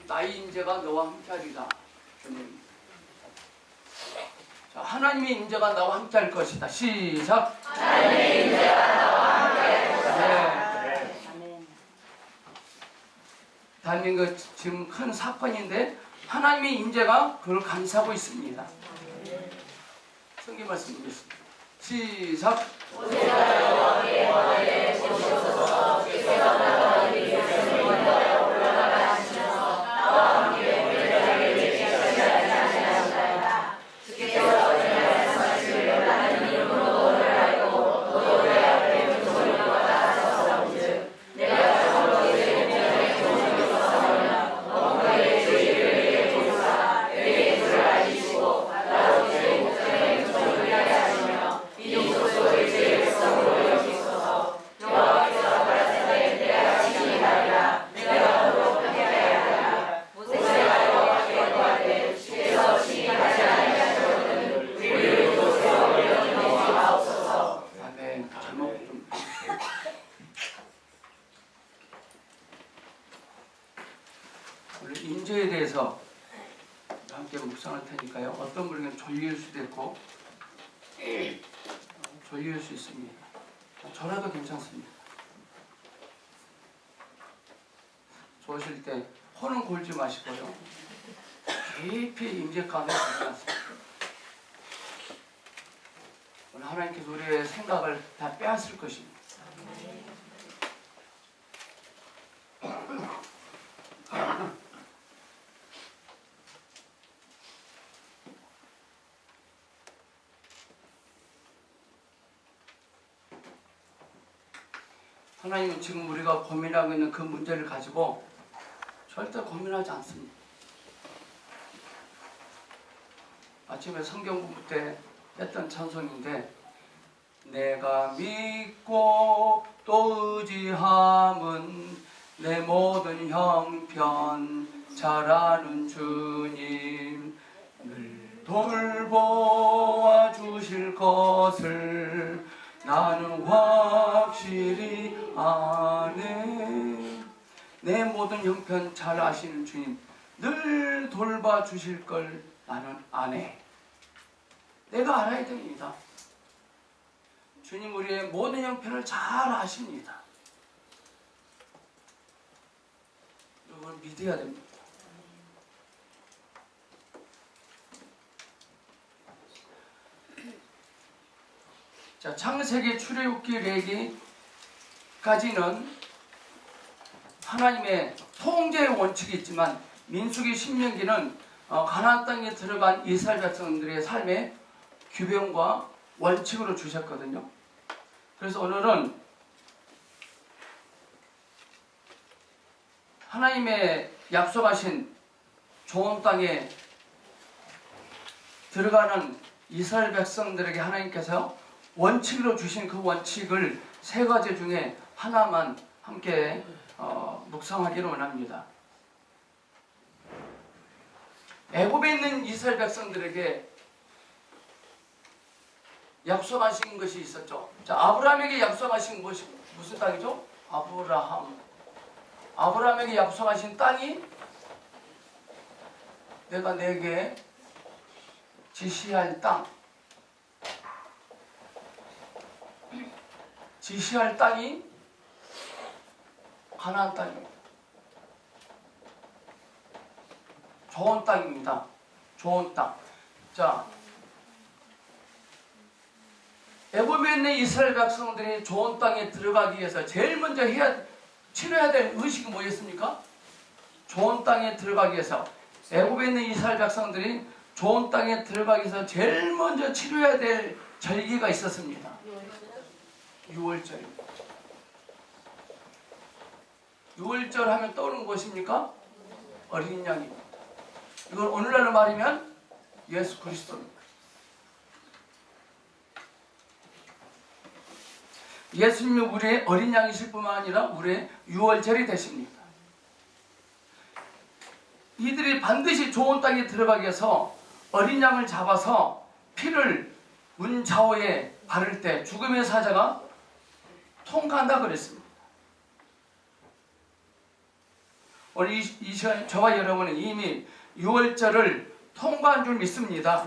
나의 임재가 너와 함께하리라. 주님. 자, 하나님의 임재가 나와 함께할 것이다. 시작. 하나님의 임재가 나와 함께할 것이다. 네. 대한민국 지금 큰 사건인데 하나님의 임재가 그걸 감싸고 있습니다. 성경 말씀 보겠습니다. 시작. 오세가 여호와의 거리에 오셔서 주께서 나라를 위하여 올라가 하시면서 나와 함께 우리들에게 예비하지 아니하시나이다. 주께서 전에 말씀하시기를 나는 이름으로 너를 알고 너도 내 앞에 조물과 나서서 온즉 내가 정로 너희의 공명에 조물이 있었으면 너희의 주의를 조사 너희의 줄을 알리시고 나로 내 목전에 조물이 하게 하시며 이곳을 제 백성으로 여기소서. 여호와께서 가라사대 내가 친히 하리라. 내가 너로 함께하리라. 모세가 여호와께 구하되 주께서 친히 하지 아니하시거든 우리를 이곳에서 올려주시옵소서. 아멘. 제목 좀. 오늘 임재에 대해서 함께 묵상할 테니까요. 어떤 분에게는 졸릴 수도 있고 졸릴 수 있습니다. 저라도 괜찮습니다. 좋으실 때 혼은 골지 마시고요. 깊이 임재 가운데 들어가세요. 오늘 하나님께서 우리의 생각을 다 빼앗을 것입니다. 하나님은 지금 우리가 고민하고 있는 그 문제를 가지고 절대 고민하지 않습니다. 아침에 성경 공부 때 했던 찬송인데 내가 믿고 또 의지함은 내 모든 형편 잘 아는 주님 늘 돌보아 주실 것을 나는 확실히 아네. 내 모든 형편 잘 아시는 주님 늘 돌봐 주실 걸 나는 아네. 내가 알아야 됩니다. 주님 우리의 모든 형편을 잘 아십니다. 이걸 믿어야 됩니다. 자, 창세기, 출애굽기, 레위기까지는 하나님의 통제의 원칙이 있지만 민수기, 신명기는 가나안 땅에 들어간 이스라엘 백성들의 삶의 규범과 원칙으로 주셨거든요. 그래서 오늘은 하나님의 약속하신 좋은 땅에 들어가는 이스라엘 백성들에게 하나님께서 원칙으로 주신 그 원칙을 세 가지 중에 하나만 함께 묵상하기를 원합니다. 애굽에 있는 이스라엘 백성들에게 약속하신 것이 있었죠. 자, 아브라함에게 약속하신 것이 무슨 땅이죠? 아브라함에게 약속하신 땅이 내가 내게 지시할 땅이 가나안 땅입니다. 좋은 땅입니다. 좋은 땅. 자, 애굽에 있는 이스라엘 백성들이 좋은 땅에 들어가기 위해서 제일 먼저 치러야 될 의식이 뭐였습니까? 좋은 땅에 들어가기 위해서 애굽에 있는 이스라엘 백성들이 좋은 땅에 들어가기 위해서 제일 먼저 치러야 될 절기가 있었습니다. 6월절입니다. 6월절 하면 떠오르는 것입니까? 어린 양입니다. 이걸 오늘날로 말하면 예수 그리스도입니다. 예수님이 우리의 어린 양이실 뿐만 아니라 우리의 6월절이 되십니다. 이들이 반드시 좋은 땅에 들어가기 위해서 어린 양을 잡아서 피를 문 좌우에 바를 때 죽음의 사자가 통과한다 그랬습니다. 오늘 이 시간 저와 여러분은 이미 6월절을 통과한 줄 믿습니다.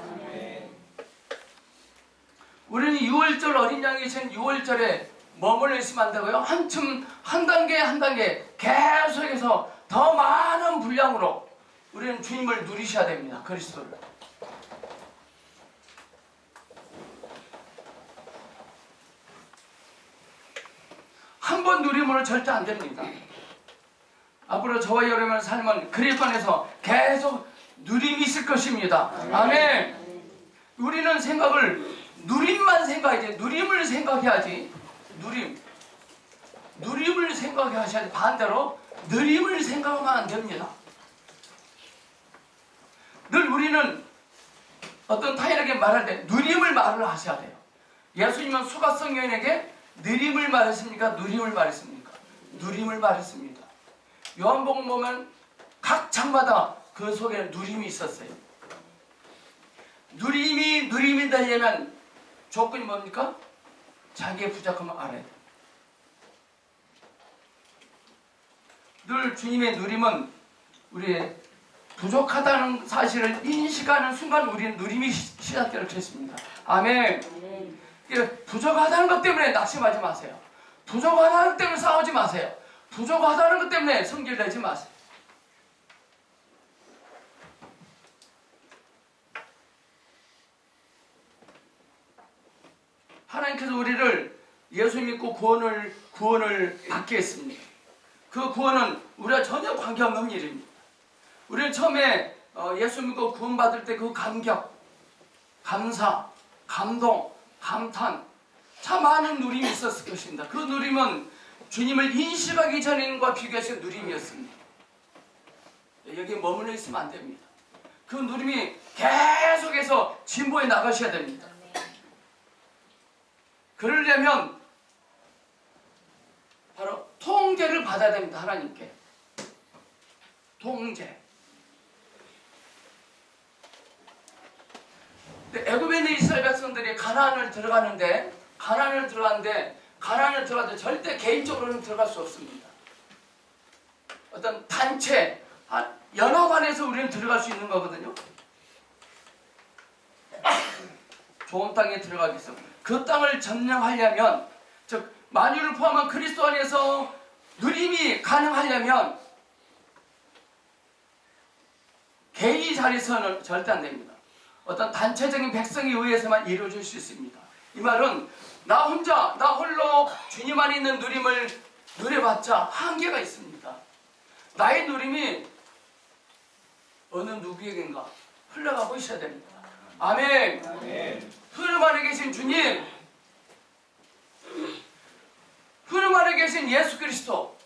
우리는 6월절 어린 양이 된 6월절에 머물러 있으면 안 되고요. 한층 한 단계 한 단계 계속해서 더 많은 분량으로 우리는 주님을 누리셔야 됩니다. 그리스도를. 한 번 누림으로 절대 안 됩니다. 앞으로 저와 여러분의 삶은 그리스도 안에서 계속 누림이 있을 것입니다. 아멘. 우리는 생각을 누림만 생각해야지. 누림을 생각해야지. 누림을 생각하셔야지. 반대로 느림을 생각하면 안 됩니다. 늘 우리는 어떤 타인에게 말할 때 누림을 말을 하셔야 돼요. 예수님은 수가성녀에게 느림을 말했습니까? 누림을 말했습니까? 누림을 말했습니다. 요한복음 보면 각 장마다 그 속에는 누림이 있었어요. 누림이 되려면 조건이 뭡니까? 자기의 부족함을 알아야 돼요. 늘 주님의 누림은 우리의 부족하다는 사실을 인식하는 순간 우리는 누림이 시작되는 것입니다. 아멘. 부족하다는 것 때문에 낙심하지 마세요. 부족하다는 것 때문에 싸우지 마세요. 부족하다는 것 때문에 성질 내지 마세요. 하나님께서 우리를 예수 믿고 구원을 받게 했습니다. 그 구원은 우리가 전혀 관계없는 일입니다. 우리는 처음에 예수 믿고 구원받을 때 그 감격, 감사, 감동, 감탄 참 많은 누림이 있었을 것입니다. 그 누림은 주님을 인식하기 전과 비교해서 누림이었습니다. 여기에 머물러 있으면 안 됩니다. 그 누림이 계속해서 진보해 나가셔야 됩니다. 그러려면 바로 통제를 받아야 됩니다. 하나님께. 통제. 애굽에 있는 이스라엘 백성들이 가나안을 들어가는데 절대 개인적으로는 들어갈 수 없습니다. 어떤 단체, 연합안에서 우리는 들어갈 수 있는 거거든요. 좋은 땅에 들어가기 위해서 그 땅을 점령하려면, 즉 만유를 포함한 그리스도 안에서 누림이 가능하려면 개인이 자리에서는 절대 안 됩니다. 어떤 단체적인 백성에 의해서만 이루어질 수 있습니다. 이 말은 나 홀로 주님 안에 있는 누림을 누려봤자 한계가 있습니다. 나의 누림이 어느 누구에겐가 흘러가고 있어야 됩니다. 아멘. 흐름 안에 계신 주님, 흐름 안에 계신 예수 그리스도,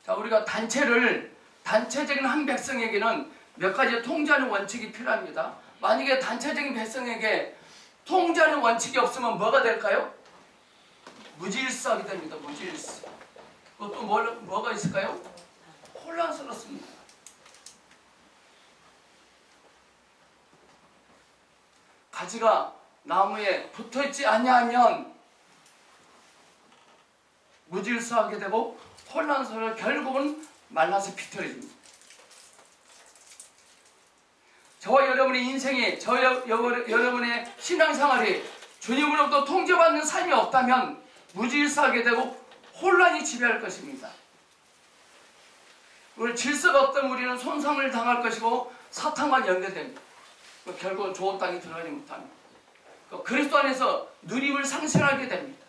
자, 우리가 단체적인 한 백성에게는 몇 가지 통제하는 원칙이 필요합니다. 만약에 단체적인 백성에게 통제하는 원칙이 없으면 뭐가 될까요? 무질서하게 됩니다. 무질서. 또 뭐가 있을까요? 혼란스럽습니다. 가지가 나무에 붙어있지 아니하면 무질서하게 되고 혼란스러워 결국은 말라서 비틀어집니다. 저와 여러분의 인생이, 여러분의 신앙생활이 주님으로부터 통제받는 삶이 없다면 무질서하게 되고 혼란이 지배할 것입니다. 우리 질서가 없다면 우리는 손상을 당할 것이고 사탄과 연결됩니다. 결국은 좋은 땅에 들어가지 못합니다. 그리스도 안에서 누림을 상실하게 됩니다.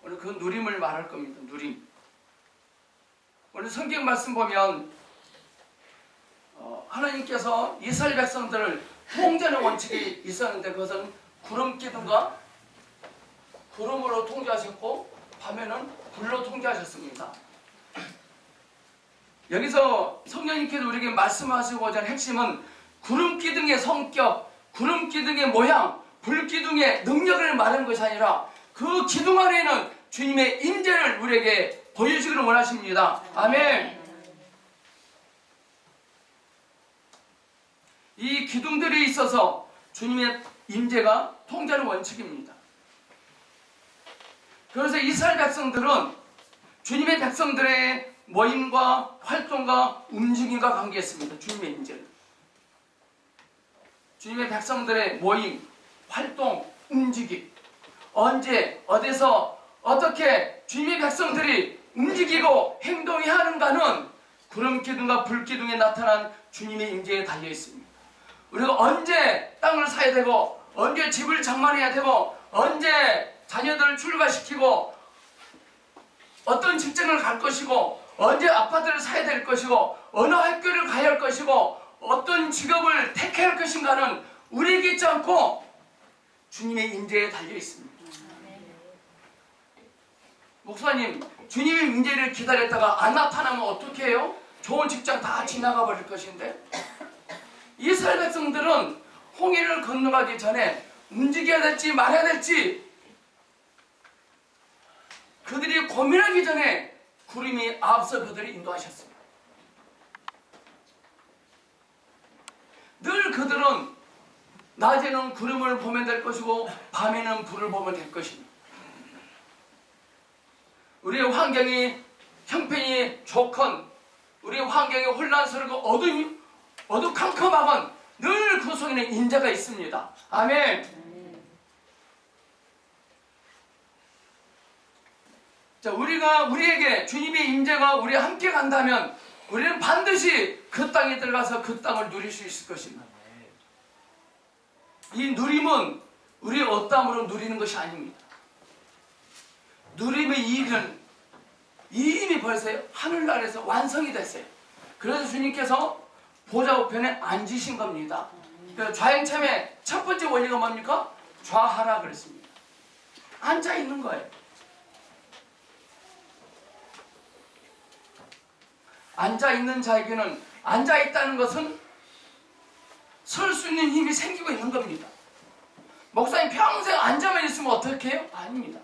오늘 그 누림을 말할 겁니다. 누림. 오늘 성경 말씀 보면 하나님께서 이스라엘 백성들을 통제하는 원칙이 있었는데 그것은 구름 기둥과 구름으로 통제하셨고 밤에는 불로 통제하셨습니다. 여기서 성령님께서 우리에게 말씀하시고자 하는 핵심은 구름 기둥의 성격, 구름 기둥의 모양, 불 기둥의 능력을 말하는 것이 아니라 그 기둥 안에는 주님의 임재를 우리에게 보여주기를 원하십니다. 아멘. 이 기둥들이 있어서 주님의 임재가 통제하는 원칙입니다. 그래서 이스라엘 백성들은 주님의 백성들의 모임과 활동과 움직임과 관계했습니다. 주님의 임재를. 주님의 백성들의 모임, 활동, 움직임. 언제, 어디서, 어떻게 주님의 백성들이 움직이고 행동해야 하는가는 구름기둥과 불기둥에 나타난 주님의 임재에 달려 있습니다. 우리가 언제 땅을 사야 되고, 언제 집을 장만해야 되고, 언제 자녀들을 출가시키고, 어떤 직장을 갈 것이고, 언제 아파트를 사야 될 것이고, 어느 학교를 가야 할 것이고, 어떤 직업을 택해야 할 것인가는 우리에게 있지 않고 주님의 임재에 달려 있습니다. 목사님, 주님의 임재를 기다렸다가 안 나타나면 어떻게 해요? 좋은 직장 다 지나가 버릴 것인데. 이스라엘 백성들은 홍해를 건너가기 전에 움직여야 될지 말아야 될지 그들이 고민하기 전에 구름이 앞서 그들을 인도하셨습니다. 늘 그들은 낮에는 구름을 보면 될 것이고 밤에는 불을 보면 될 것입니다. 우리의 환경이 형편이 좋건 우리의 환경이 혼란스럽고 어두컴컴하건 늘 그 속에는 임재가 있습니다. 아멘. 자, 우리에게 주님의 임재가 우리와 함께 간다면 우리는 반드시 그 땅에 들어가서 그 땅을 누릴 수 있을 것입니다. 이 누림은 우리의 어떠함으로 누리는 것이 아닙니다. 누림의 이익은 이미 벌써 하늘나라에서 완성이 됐어요. 그래서 주님께서 보좌 우편에 앉으신 겁니다. 그래서 좌행참의 첫 번째 원리가 뭡니까? 좌하라 그랬습니다. 앉아 있는 거예요. 앉아 있는 자에게는 앉아 있다는 것은 설 수 있는 힘이 생기고 있는 겁니다. 목사님 평생 앉아만 있으면 어떻게 해요? 아닙니다.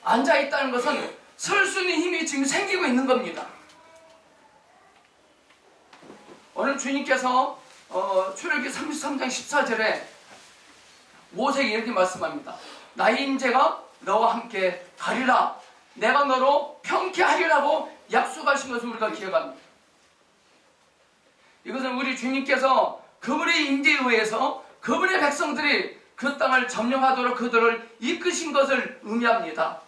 앉아 있다는 것은 설 수 있는 힘이 지금 생기고 있는 겁니다. 오늘 주님께서 출애굽기 33장 14절에 모세에게 이렇게 말씀합니다. 나의 임재가 너와 함께 가리라. 내가 너로 평케하리라고 약속하신 것을 우리가 기억합니다. 이것은 우리 주님께서 그분의 임재에 의해서 그분의 백성들이 그 땅을 점령하도록 그들을 이끄신 것을 의미합니다.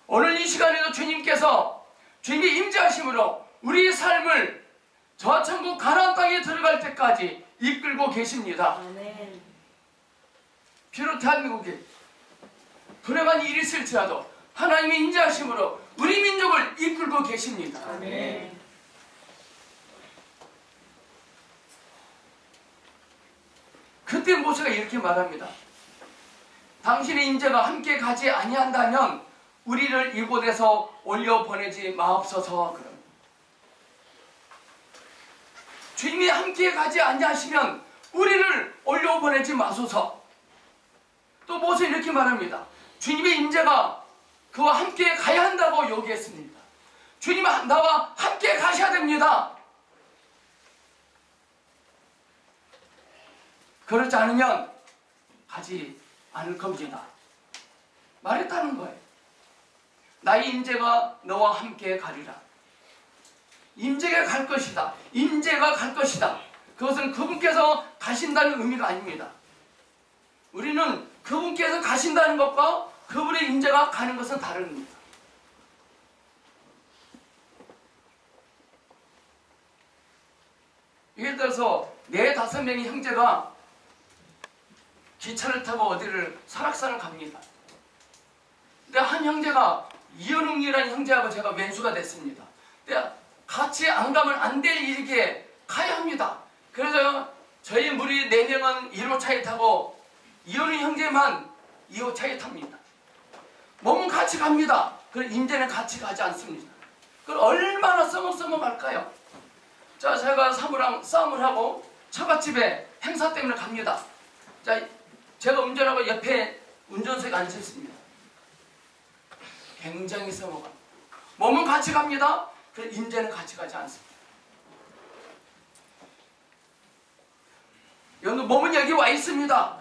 오늘 이 시간에도 주님께서 주님의 임재하심으로 우리의 삶을 저 천국 가나안 땅에 들어갈 때까지 이끌고 계십니다. 아멘. 비록 대한민국에 불행한 일이 있을지라도 하나님의 임재하심으로 우리 민족을 이끌고 계십니다. 아멘. 그때 모세가 이렇게 말합니다. 당신의 임재가 함께 가지 아니한다면 우리를 이곳에서 올려보내지 마옵소서. 그럼 주님이 함께 가지 아니하시면 우리를 올려보내지 마소서. 또 모세 이렇게 말합니다. 주님의 임재가 그와 함께 가야 한다고 요구했습니다. 주님 나와 함께 가셔야 됩니다. 그렇지 않으면 가지 않을 겁니다. 말했다는 거예요. 나의 임재가 너와 함께 가리라. 임재가 갈 것이다. 임재가 갈 것이다. 그것은 그분께서 가신다는 의미가 아닙니다. 우리는 그분께서 가신다는 것과 그분의 임재가 가는 것은 다릅니다. 예를 들어서 4-5명의 형제가 기차를 타고 어디를 설악산을 갑니다. 근데 한 형제가 이현웅이라는 형제하고 제가 왼수가 됐습니다. 근데 같이 안 가면 안 될 일이기에 가야 합니다. 그래서 저희 무리 4명은 1호차에 타고 이현웅 형제만 2호차에 탑니다. 몸은 같이 갑니다. 그럼 임재는 같이 가지 않습니다. 그럼 얼마나 써먹 갈까요? 자, 제가 사무랑 싸움을 하고 처갓집에 행사 때문에 갑니다. 자, 제가 운전하고 옆에 운전석에 앉아있습니다. 굉장히 써먹어요. 몸은 같이 갑니다. 그럼 임재는 같이 가지 않습니다. 몸은 여기 와 있습니다.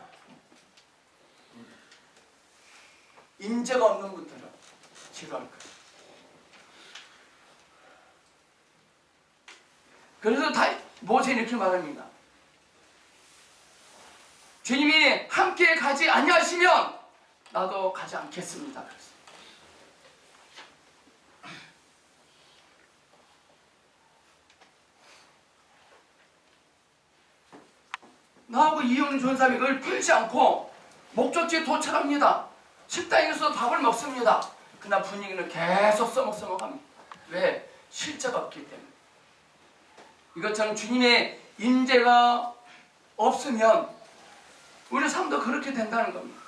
임재가 없는 분들은 지루할 거예요. 그래서 모세는 이렇게 말합니다. 주님이 함께 가지 아니하시면 나도 가지 않겠습니다. 나하고 이혼 전사님이 그걸 풀지 않고 목적지에 도착합니다. 식당에서 밥을 먹습니다. 그러나 분위기는 계속 써먹합니다. 왜? 실제가 없기 때문에. 이것처럼 주님의 임재가 없으면 우리 삶도 그렇게 된다는 겁니다.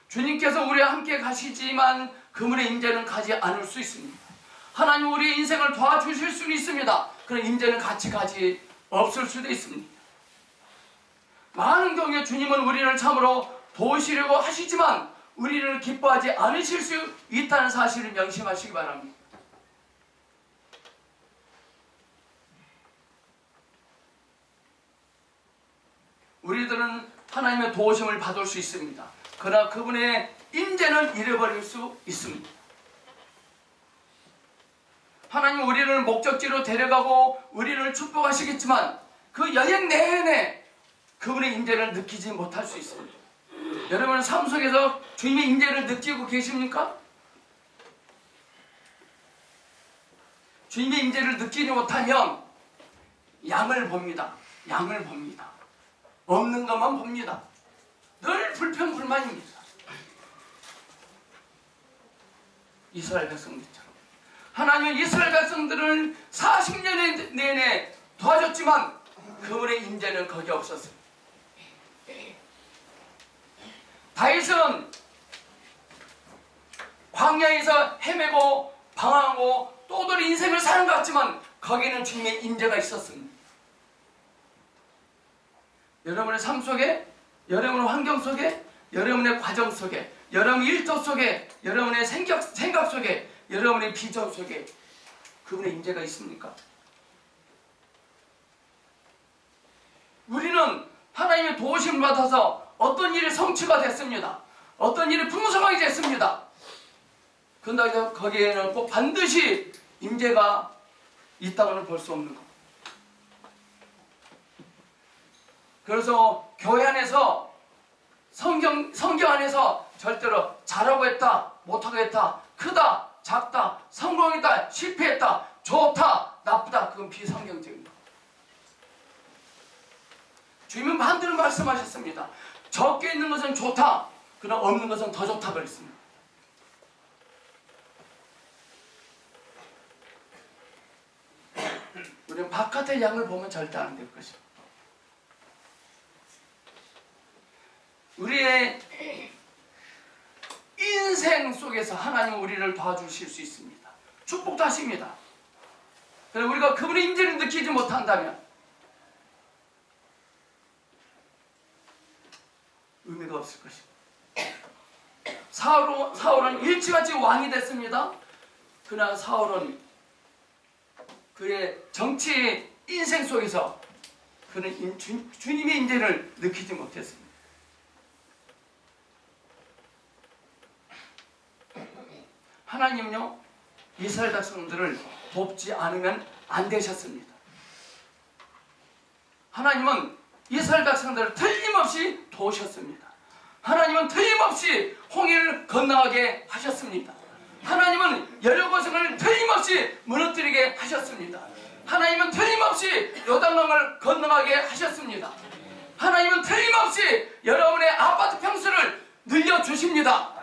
주님께서 우리와 함께 가시지만 그분의 임재는 가지 않을 수 있습니다. 하나님 우리의 인생을 도와주실 수는 있습니다. 그런 임재는 같이 가지 없을 수도 있습니다. 많은 경우에 주님은 우리를 참으로 도우시려고 하시지만 우리를 기뻐하지 않으실 수 있다는 사실을 명심하시기 바랍니다. 우리들은 하나님의 도우심을 받을 수 있습니다. 그러나 그분의 임재는 잃어버릴 수 있습니다. 하나님 우리를 목적지로 데려가고 우리를 축복하시겠지만 그 여행 내내 그분의 임재를 느끼지 못할 수 있습니다. 여러분 삶 속에서 주님의 임재를 느끼고 계십니까? 주님의 임재를 느끼지 못하면 양을 봅니다. 양을 봅니다. 없는 것만 봅니다. 늘 불평불만입니다. 이스라엘 백성들처럼 하나님은 이스라엘 백성들을 40년 내내 도와줬지만 그분의 임재는 거기 없었습니다. 다윗은 광야에서 헤매고 방황하고 또다른 인생을 사는 것 같지만 거기는 주님의 임재가 있었습니다. 여러분의 삶 속에, 여러분의 환경 속에, 여러분의 과정 속에, 여러분의 일터 속에, 여러분의 생각 속에, 여러분의 비전 속에 그분의 임재가 있습니까? 우리는 하나님의 도우심을 받아서 어떤 일이 성취가 됐습니다. 어떤 일이 풍성하게 됐습니다. 그런데 거기에는 꼭 반드시 임재가 있다고는 볼 수 없는 겁니다. 그래서 교회 안에서 성경 안에서 절대로 잘하고 했다, 못하고 했다, 크다, 작다, 성공했다, 실패했다, 좋다, 나쁘다, 그건 비성경적입니다. 주님은 반대로 말씀하셨습니다. 적게 있는 것은 좋다, 그러나 없는 것은 더 좋다 그랬습니다. 우리는 바깥의 양을 보면 절대 안 될 것입니다. 우리의 인생 속에서 하나님은 우리를 도와주실 수 있습니다. 축복도 하십니다. 그런데 우리가 그분의 임재를 느끼지 못한다면 의미가 없을 것입니다. 사울은 일찌감치 왕이 됐습니다. 그러나 사울은 그의 정치 인생 속에서 그는 주님의 임재를 느끼지 못했습니다. 하나님은요, 이스라엘 백성들을 돕지 않으면 안 되셨습니다. 하나님은 이스라엘 백성들을 틀림없이 도우셨습니다. 하나님은 틀림없이 홍해를 건너가게 하셨습니다. 하나님은 여리고성을 틀림없이 무너뜨리게 하셨습니다. 하나님은 틀림없이 요단강을 건너가게 하셨습니다. 하나님은 틀림없이 여러분의 아파트 평수를 늘려주십니다.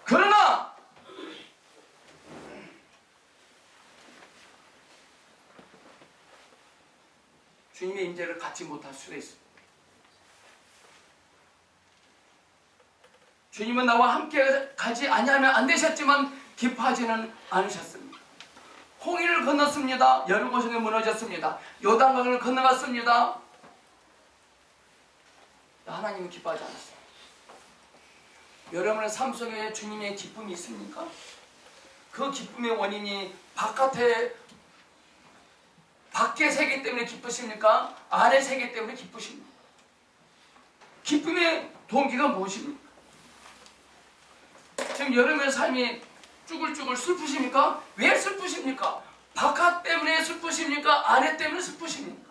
그러나 주님의 임재를 갖지 못할 수가 있습니다. 주님은 나와 함께 가지 아니하면 안 되셨지만 기뻐하지는 않으셨습니다. 홍해를 건넜습니다. 여리고성에 무너졌습니다. 요단강을 건너갔습니다. 하나님은 기뻐하지 않았습니다. 여러분의 삶 속에 주님의 기쁨이 있습니까? 그 기쁨의 원인이 바깥에 밖의 세계 때문에 기쁘십니까? 안의 세계 때문에 기쁘십니까? 기쁨의 동기가 무엇입니까? 지금 여러분의 삶이 쭈글쭈글 슬프십니까? 왜 슬프십니까? 바깥 때문에 슬프십니까? 안에 때문에 슬프십니까?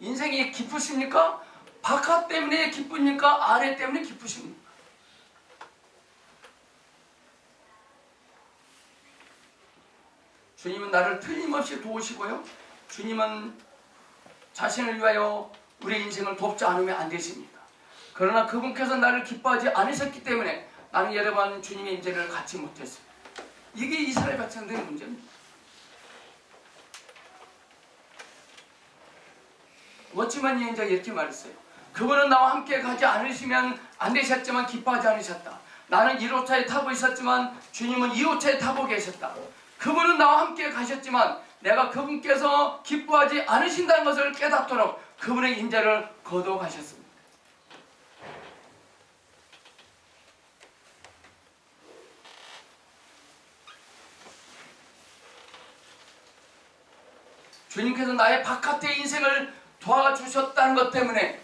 인생이 기쁘십니까? 바깥 때문에 기쁩니까? 안에 때문에 기쁘십니까? 주님은 나를 틀림없이 도우시고요. 주님은 자신을 위하여 우리 인생을 돕지 않으면 안 되십니다. 그러나 그분께서 나를 기뻐하지 않으셨기 때문에 나는 여러 번 주님의 임재를 갖지 못했어요. 이게 이스라엘 백성들의 문제입니다. 워치만 여인자가 이렇게 말했어요. 그분은 나와 함께 가지 않으시면 안 되셨지만 기뻐하지 않으셨다. 나는 1호차에 타고 있었지만 주님은 2호차에 타고 계셨다. 그분은 나와 함께 가셨지만 내가 그분께서 기뻐하지 않으신다는 것을 깨닫도록 그분의 임재를 거두어 가셨습니다. 주님께서 나의 바깥의 인생을 도와주셨다는 것 때문에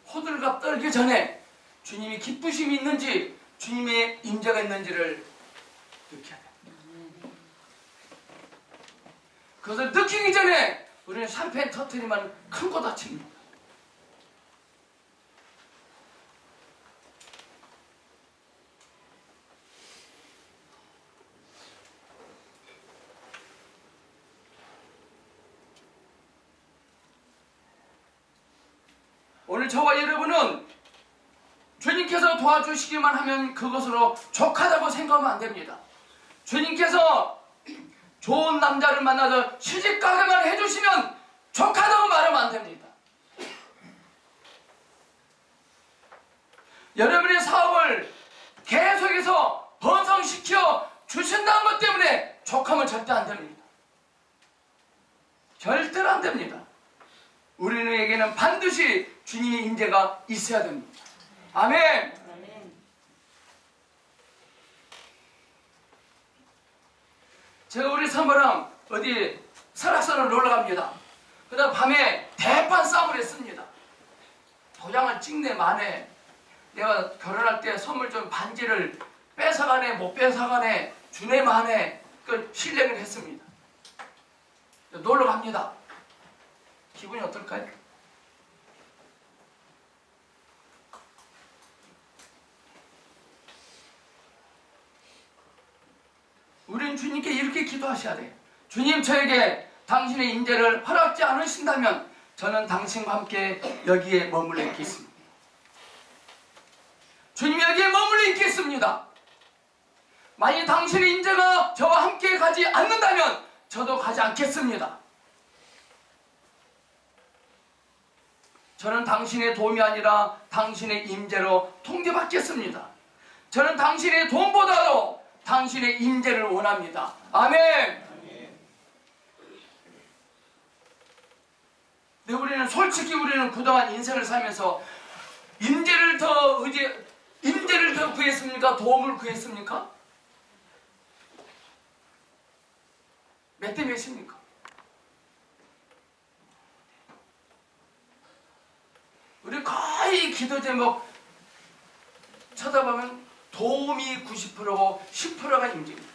호들갑 떨기 전에 주님이 기쁘심이 있는지 주님의 임재가 있는지를 느껴야 됩니다. 그것을 느끼기 전에 우리는 샴페인 터트리면 큰 거 다칩니다. 오늘 저와 여러분은 주님께서 도와주시기만 하면 그것으로 족하다고 생각하면 안 됩니다. 주님께서 좋은 남자를 만나서 시집가게만 해주시면 족하다고 말하면 안 됩니다. 여러분의 사업을 계속해서 번성시켜 주신다는 것 때문에 족하면 절대 안 됩니다. 절대로 안 됩니다. 우리에게는 반드시 주님의 임재가 있어야 됩니다. 아멘. 제가 우리 선배랑 어디 설악산을 놀러 갑니다. 그다음 밤에 대판 싸움을 했습니다. 도장을 찍네 마네. 내가 결혼할 때 선물 좀 반지를 뺏어가네 못 뺏어가네 주네 마네 그 실례를 했습니다. 놀러 갑니다. 기분이 어떨까요? 우리는 주님께 이렇게 기도하셔야 돼요. 주님, 저에게 당신의 임재를 허락지 않으신다면 저는 당신과 함께 여기에 머물러 있겠습니다. 주님, 여기에 머물러 있겠습니다. 만약 당신의 임재가 저와 함께 가지 않는다면 저도 가지 않겠습니다. 저는 당신의 도움이 아니라 당신의 임재로 통제받겠습니다. 저는 당신의 돈보다도 당신의 임재를 원합니다. 아멘. 네, 우리는 솔직히 우리는 그동안 인생을 살면서 임재를 더 구했습니까? 도움을 구했습니까? 몇 대 몇입니까? 우리 거의 기도 제목 쳐다보면 도움이 90%고 10%가 임재입니다.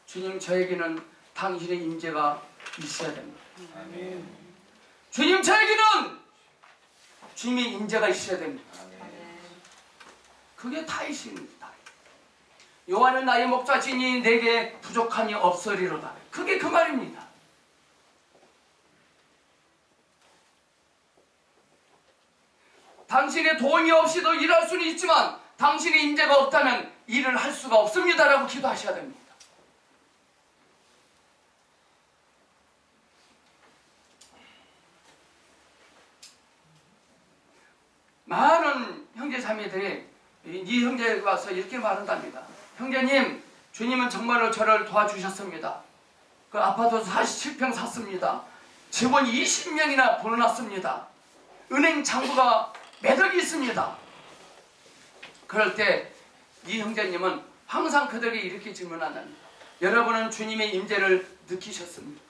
주님, 저에게는 당신의 임재가 있어야 됩니다. 아멘. 주님, 저에게는 주님의 임재가 있어야 됩니다. 아멘. 그게 다이십니다. 여호와는 나의 목자시니 내게 부족함이 없으리로다. 그게 그 말입니다. 당신의 도움이 없이도 일할 수는 있지만 당신의 임재가 없다면 일을 할 수가 없습니다라고 기도하셔야 됩니다. 많은 형제 자매들이 이 형제가 와서 이렇게 말한답니다. 형제님, 주님은 정말로 저를 도와주셨습니다. 그 아파트 47평 샀습니다. 직원 20명이나 보내놨습니다. 은행 잔고가 매덕이 있습니다. 그럴 때 이 형제님은 항상 그들에게 이렇게 질문한답니다. 여러분은 주님의 임재를 느끼셨습니까?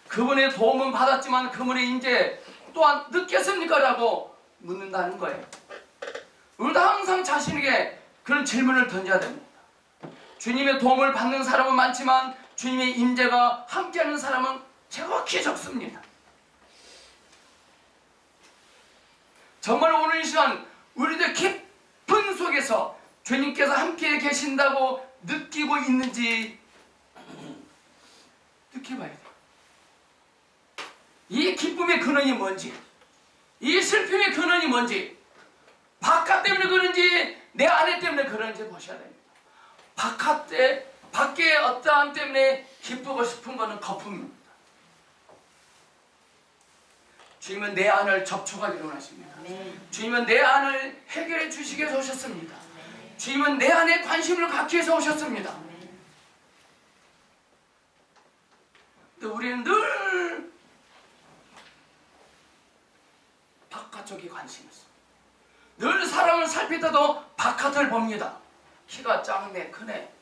그분의 도움은 받았지만 그분의 임재 또한 느꼈습니까? 라고 묻는다는 거예요. 우리도 항상 자신에게 그런 질문을 던져야 됩니다. 주님의 도움을 받는 사람은 많지만 주님의 임재가 함께하는 사람은 정확히 적습니다. 정말 오늘 이 시간 우리들 깊은 속에서 주님께서 함께 계신다고 느끼고 있는지 느껴봐야 돼요. 이 기쁨의 근원이 뭔지, 이 슬픔의 근원이 뭔지, 바깥 때문에 그런지 내 안에 때문에 그런지 보셔야 됩니다. 밖에 어떠함 때문에 기쁘고 싶은 것은 거품입니다. 주님은 내 안을 접촉하기로 하십니다. 주님은 내 안을 해결해 주시기 위해서 오셨습니다. 주님은 내 안에 관심을 갖기 위해서 오셨습니다. 근데 우리는 늘 바깥쪽에 관심이 있어요. 늘 사람을 살피다도 바깥을 봅니다. 키가 작네 크네,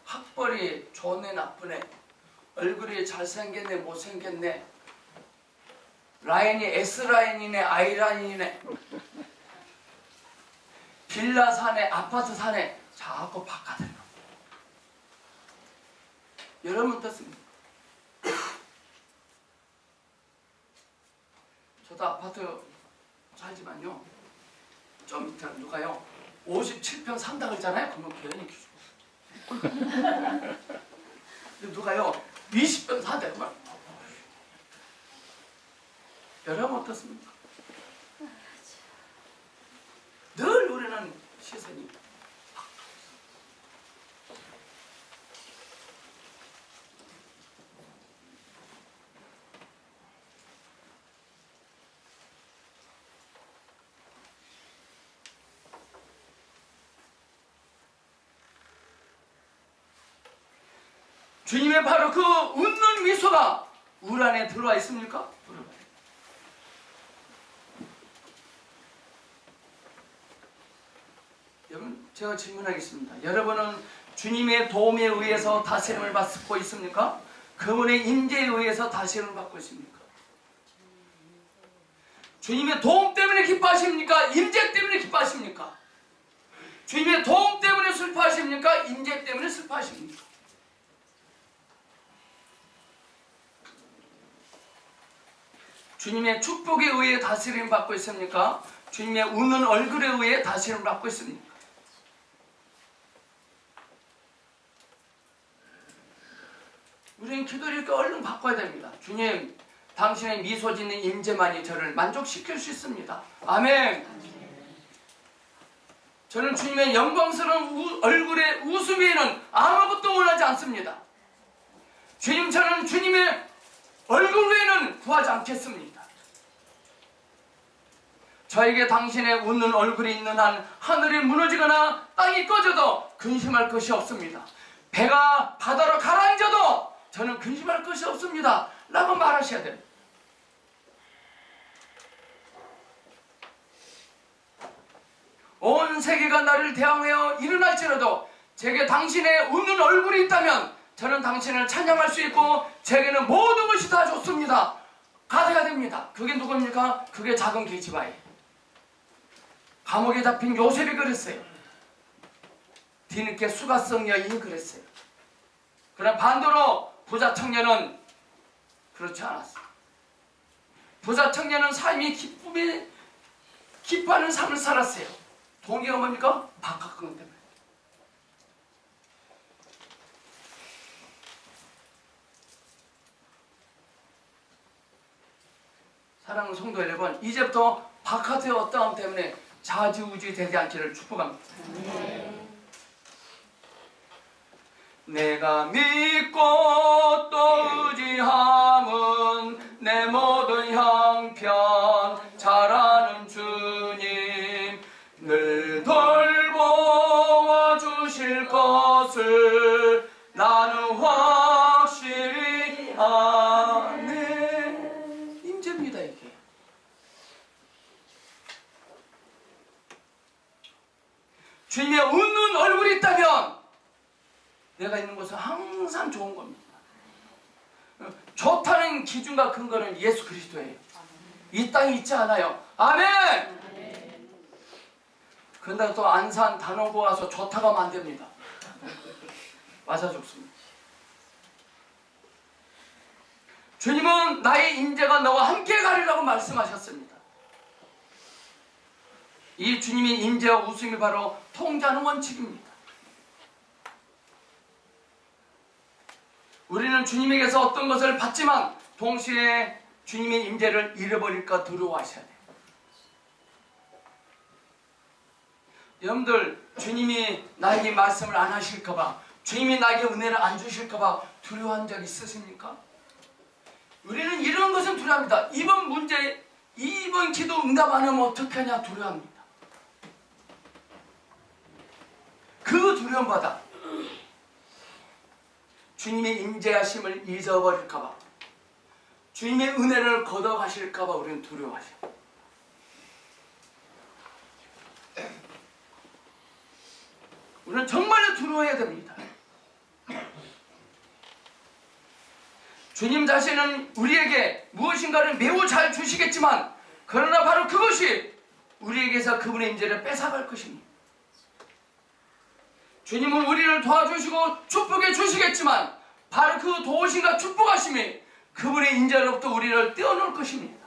학벌이 좋네 나쁘네, 얼굴이 잘생겼네 못생겼네, 라인이 S라인이네 I라인이네, 빌라 사네 아파트 사네, 자꾸 바깥을 봅니다. 여러분 어떻습니까? 저도 아파트 살지만요, 좀 이따 누가요 57평 산다 그러잖아요. 그러면 괜히 기죽어. 근데 누가요 20평 산다 그러면 여러분 어떻습니까? 늘 우리는 시선이 주님의 바로 그 웃는 미소가 우리 안에 들어와 있습니까? 여러분 제가 질문하겠습니다. 여러분은 주님의 도움에 의해서 다스림을 받고 있습니까? 그분의 임재에 의해서 다스림을 받고 있습니까? 주님의 도움 때문에 기뻐하십니까? 임재 때문에 기뻐하십니까? 주님의 도움 때문에 슬퍼하십니까? 임재 때문에 슬퍼하십니까? 주님의 축복에 의해 다스림 받고 있습니까? 주님의 웃는 얼굴에 의해 다스림 받고 있습니까? 우리는 기도를 이렇게 얼른 바꿔야 됩니다. 주님, 당신의 미소 짓는 임재만이 저를 만족시킬 수 있습니다. 아멘. 저는 주님의 영광스러운 얼굴의 웃음 외에는 아무것도 원하지 않습니다. 주님, 저는 주님의 얼굴 외에는 구하지 않겠습니다. 저에게 당신의 웃는 얼굴이 있는 한 하늘이 무너지거나 땅이 꺼져도 근심할 것이 없습니다. 배가 바다로 가라앉아도 저는 근심할 것이 없습니다. 라고 말하셔야 됩니다. 온 세계가 나를 대항하여 일어날지라도 제게 당신의 웃는 얼굴이 있다면 저는 당신을 찬양할 수 있고 제게는 모든 것이 다 좋습니다. 가져야 됩니다. 그게 누굽니까? 그게 작은 계집아이예요. 감옥에 잡힌 요셉이 그랬어요. 뒤늦게 수가성 여인이 그랬어요. 그러나 반대로 부자 청년은 그렇지 않았어요. 부자 청년은 삶이 기뻐하는 삶을 살았어요. 동기가 뭡니까? 바깥 것 때문에. 사랑하는 성도 여러분, 이제부터 바깥의 어떠함 때문에 좌지우지 되지 않기를 축복합니다. 내가 믿고 또 의지함은 내 모든 형편 잘 아는 주님, 늘 돌보아 주실 것을 나는 확실히 아네. 임재입니다. 이게 내가 있는 곳은 항상 좋은 겁니다. 좋다는 기준과 근거는 예수 그리스도예요. 이 땅에 있지 않아요. 아멘! 그런데 또 안산 단원고 와서 좋다고 하면 안 됩니다. 맞아 죽습니다. 주님은 나의 인재가 너와 함께 가리라고 말씀하셨습니다. 이 주님의 인재와 웃음이 바로 통제하는 원칙입니다. 우리는 주님에게서 어떤 것을 받지만 동시에 주님의 인재를 잃어버릴까 두려워하셔야 돼요. 여러분들, 주님이 나에게 말씀을 안 하실까봐, 주님이 나에게 은혜를 안 주실까봐 두려워한 적 있으십니까? 우리는 이런 것은 두려워합니다. 이번 기도 응답 안 하면 어떡하냐 두려워합니다. 그 두려움보다 주님의 인재하심을 잊어버릴까봐, 주님의 은혜를 걷어가실까봐 우리는 두려워하죠. 우리는 정말로 두려워해야 됩니다. 주님 자신은 우리에게 무엇인가를 매우 잘 주시겠지만, 그러나 바로 그것이 우리에게서 그분의 인재를 뺏어갈 것입니다. 주님은 우리를 도와주시고 축복해 주시겠지만, 바로 그 도우심과 축복하심이 그분의 인재로부터 우리를 떼어놓을 것입니다.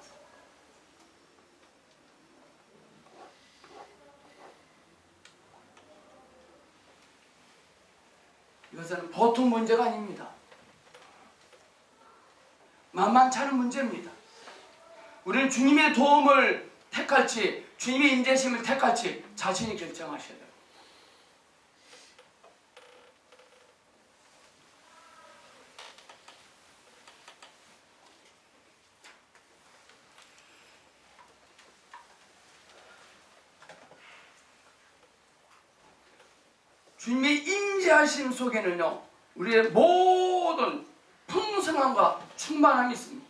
이것은 보통 문제가 아닙니다. 만만치 않은 문제입니다. 우리는 주님의 도움을 택할지 주님의 인재심을 택할지 자신이 결정하셔야 돼요. 주님의 인재하심 속에는요, 우리의 모든 풍성함과 충만함이 있습니다.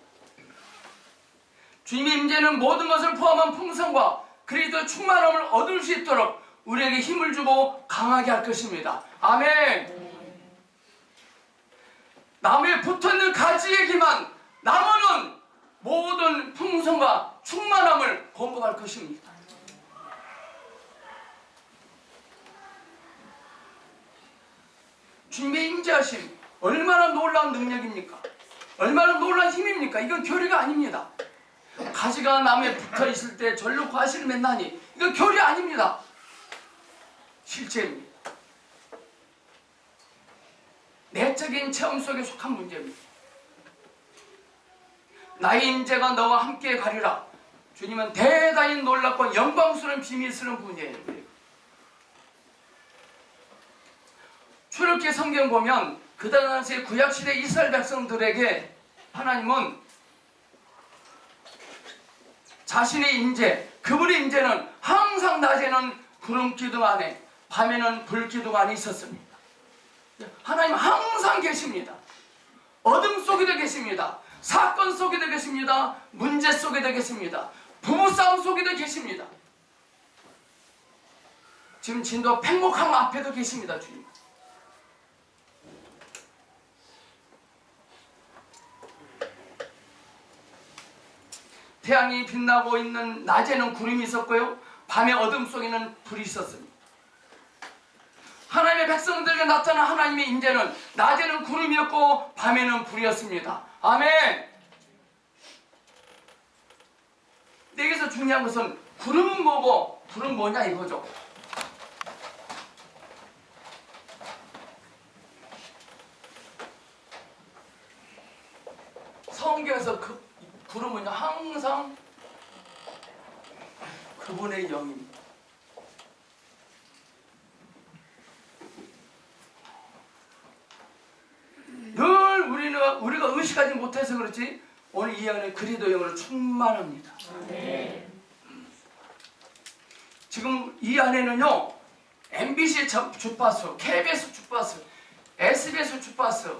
주님의 임재는 모든 것을 포함한 풍성과 그리스도의 충만함을 얻을 수 있도록 우리에게 힘을 주고 강하게 할 것입니다. 아멘. 나무에 붙어있는 가지에게만 나무는 모든 풍성과 충만함을 공급할 것입니다. 주님의 임재하심, 얼마나 놀라운 능력입니까? 얼마나 놀라운 힘입니까? 이건 교리가 아닙니다. 가지가 나무에 붙어 있을 때 절로 과실을 맺나니, 이건 교리 아닙니다. 실제입니다. 내적인 체험 속에 속한 문제입니다. 나의 임재가 너와 함께 가리라. 주님은 대단히 놀랍고 영광스러운 비밀스러운 분이에요. 출애굽기 성경 보면 그 당시의 구약시대 이스라엘 백성들에게 하나님은 자신의 임재, 그분의 임재는 항상 낮에는 구름 기둥 안에, 밤에는 불 기둥 안에 있었습니다. 하나님 항상 계십니다. 어둠 속에도 계십니다. 사건 속에도 계십니다. 문제 속에도 계십니다. 부부싸움 속에도 계십니다. 지금 진도 팽목항 앞에도 계십니다. 주님. 태양이 빛나고 있는 낮에는 구름이 있었고요, 밤에 어둠 속에는 불이 있었습니다. 하나님의 백성들에게 나타난 하나님의 임재는 낮에는 구름이었고 밤에는 불이었습니다. 아멘. 여기서 중요한 것은 구름은 뭐고 불은 뭐냐 이거죠. 성경에서 그 구름은요 항상 그분의 영입니다. 늘 우리가 의식하지 못해서 그렇지 오늘 이 안에 그리스도 영으로 충만합니다. 네. 지금 이 안에는요 MBC 주파수, KBS 주파수, SBS 주파수,